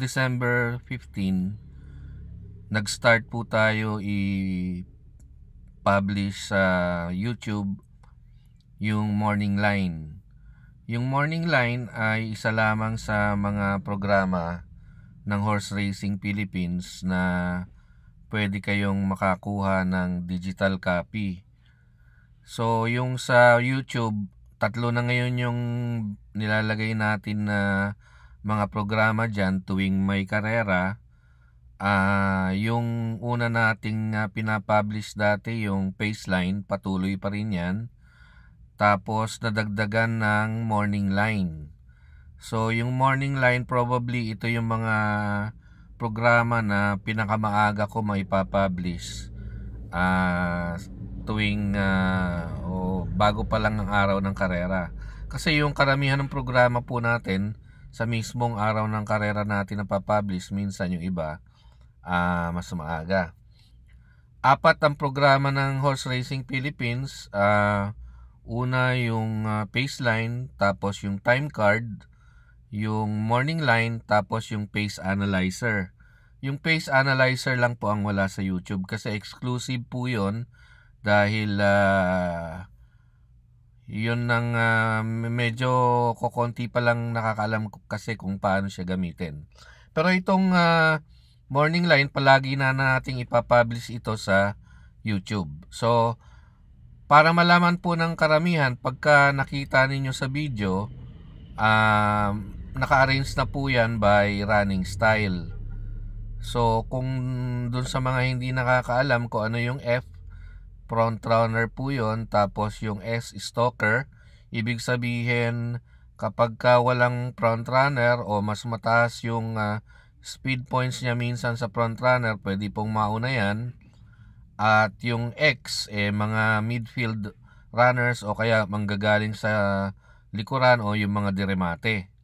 December 15, nag-start po tayo i-publish sa YouTube yung Morning Line. Yung Morning Line ay isa lamang sa mga programa ng Horse Racing Philippines na pwede kayong makakuha ng digital copy. So yung sa YouTube, tatlo na ngayon yung nilalagay natin na mga programa dyan tuwing may karera. Yung una nating pinapublish dati, yung Paceline, patuloy pa rin yan. Tapos nadagdagan ng Morning Line. So yung Morning Line, probably ito yung mga programa na pinakamaaga ko maipapublish tuwing bago pa lang ang araw ng karera. Kasi yung karamihan ng programa po natin sa mismong araw ng karera natin na papublish, minsan yung iba mas maaga. 4 ang programa ng Horse Racing Philippines. Una yung Paceline, tapos yung Time Card, yung Morning Line, tapos yung Pace Analyzer. Yung Pace Analyzer lang po ang wala sa YouTube kasi exclusive po yun dahil yun nang medyo kokonti pa lang nakakaalam kasi kung paano siya gamitin. Pero itong Morning Line, palagi na nating ipapublish ito sa YouTube. So, para malaman po ng karamihan, pagka nakita ninyo sa video, naka-arrange na po yan by running style. So, kung dun sa mga hindi nakakaalam kung ano yung F, front runner po yun. Tapos yung S, stalker. Ibig sabihin, kapag walang front runner o mas mataas yung speed points niya minsan sa front runner, pwede pong mauna yan. At yung X, mga midfield runners o kaya manggagaling sa likuran o yung mga diremate.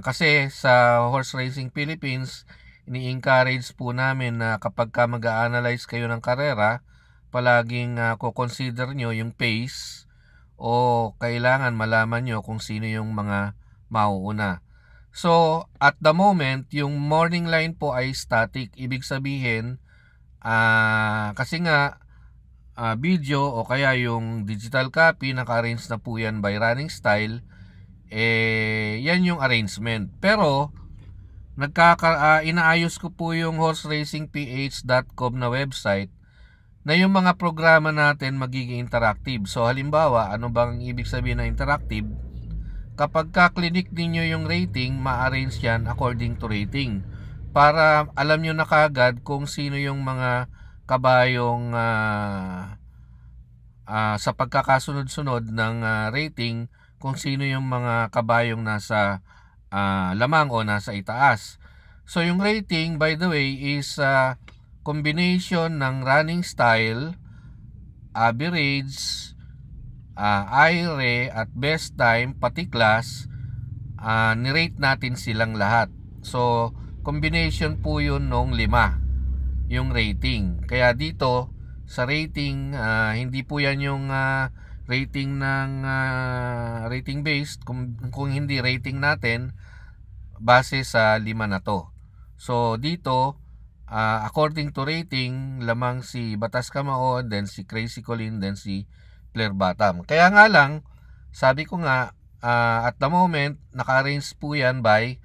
Kasi sa Horse Racing Philippines, ini-encourage po namin na kapag mag-a-analyze kayo ng karera, palaging consider nyo yung pace o kailangan malaman nyo kung sino yung mga mauuna. So, at the moment, yung Morning Line po ay static. Ibig sabihin, kasi nga video o kaya yung digital copy, naka-arrange na po yan by running style, yan yung arrangement. Pero inaayos ko po yung horseracingph.com na website na yung mga programa natin magiging interactive. So halimbawa, ano bang ibig sabihin na interactive? Kapag ka-clinic ninyo yung rating, ma-arrange yan according to rating para alam nyo na kagad kung sino yung mga kabayong sa pagkakasunod-sunod ng rating, kung sino yung mga kabayong nasa lamang o nasa itaas. So yung rating, by the way, is combination ng running style, average, IRE at best time, pati class. Nirate natin silang lahat. So combination po yun nung 5 yung rating. Kaya dito sa rating, hindi po yan yung rating ng rating based, kung hindi rating natin base sa 5 na to. So dito, according to rating, lamang si Batas Kamaon, then si Crazy Colin, then si Player Bottom. Kaya nga lang, sabi ko nga, at the moment, naka-arrange po yan by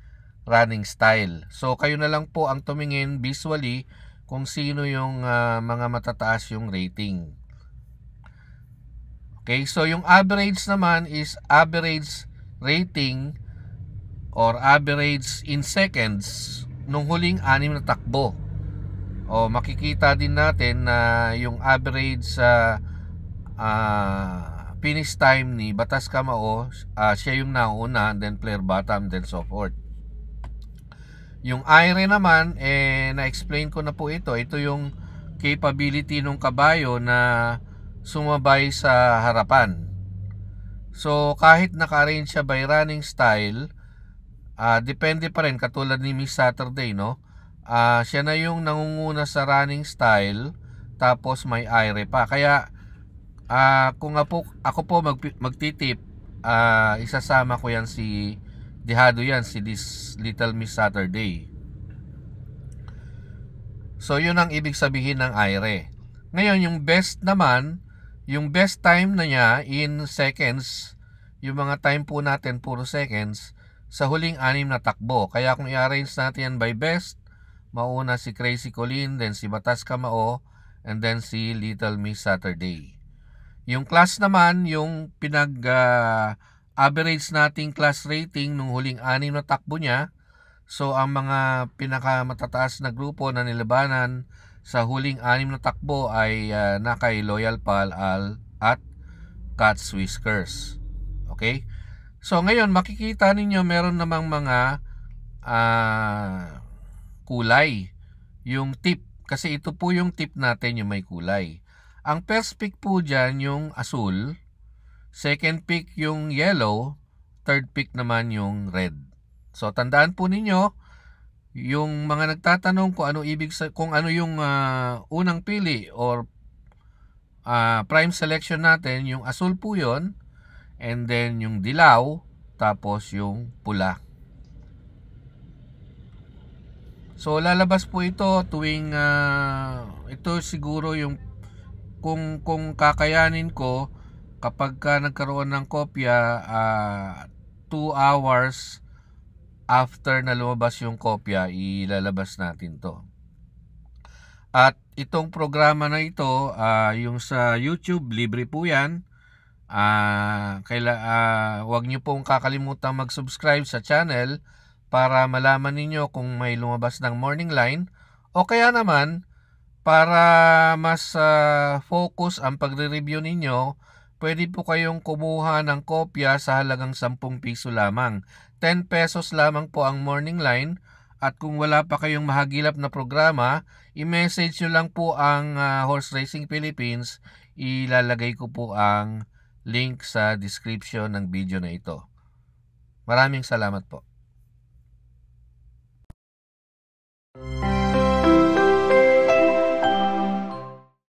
running style. So kayo na lang po ang tumingin visually kung sino yung mga matataas yung rating. Okay, so yung average naman is average rating or average in seconds nung huling 6 na takbo. O makikita din natin na yung average finish time ni Batas Kamao, siya yung nauna, then Player Bottom, then so forth. Yung IRE naman, na-explain ko na po ito. Ito yung capability ng kabayo na sumabay sa harapan. So, kahit naka-arrange siya by running style, depende pa rin, katulad ni Miss Saturday, no? Siya na yung nangunguna sa running style, tapos may IRE pa. Kaya, kung ako po magtitip, isasama ko yan si dehado yan si this Little Miss Saturday. So yun ang ibig sabihin ng aire. Ngayon yung best naman, yung best time na niya in seconds, yung mga time po natin puro seconds, sa huling 6 na takbo. Kaya kung i-arrange natin yan by best, mauna si Crazy Colleen, then si Batas Kamao, and then si Little Miss Saturday. Yung class naman, yung average nating class rating nung huling 6 na takbo niya. So ang mga pinakamatataas na grupo na nilabanan sa huling 6 na takbo ay kay Loyal Pal at Cats Whiskers. Okay? So ngayon makikita ninyo meron namang mga kulay. Yung tip, kasi ito po yung tip natin yung may kulay. Ang first pick po dyan yung asul, second pick yung yellow, third pick naman yung red. So tandaan po ninyo, yung mga nagtatanong kung ano yung unang pili or prime selection natin, yung asul po yon, and then yung dilaw, tapos yung pula. So lalabas po ito tuwing ito siguro yung kung kakayanin ko kapag nagkaroon ng kopya 2 hours after na lumabas yung kopya, ilalabas natin to. At itong programa na ito, yung sa YouTube, libre po yan. Huwag nyo pong kakalimutan mag-subscribe sa channel para malaman ninyo kung may lumabas ng morning line, o kaya naman para mas focus ang pagre-review ninyo, pwede po kayong kumuha ng kopya sa halagang 10 piso lamang. 10 pesos lamang po ang morning line, at kung wala pa kayong mahagilap na programa, i-message nyo lang po ang Horse Racing Philippines. Ilalagay ko po ang link sa description ng video na ito. Maraming salamat po.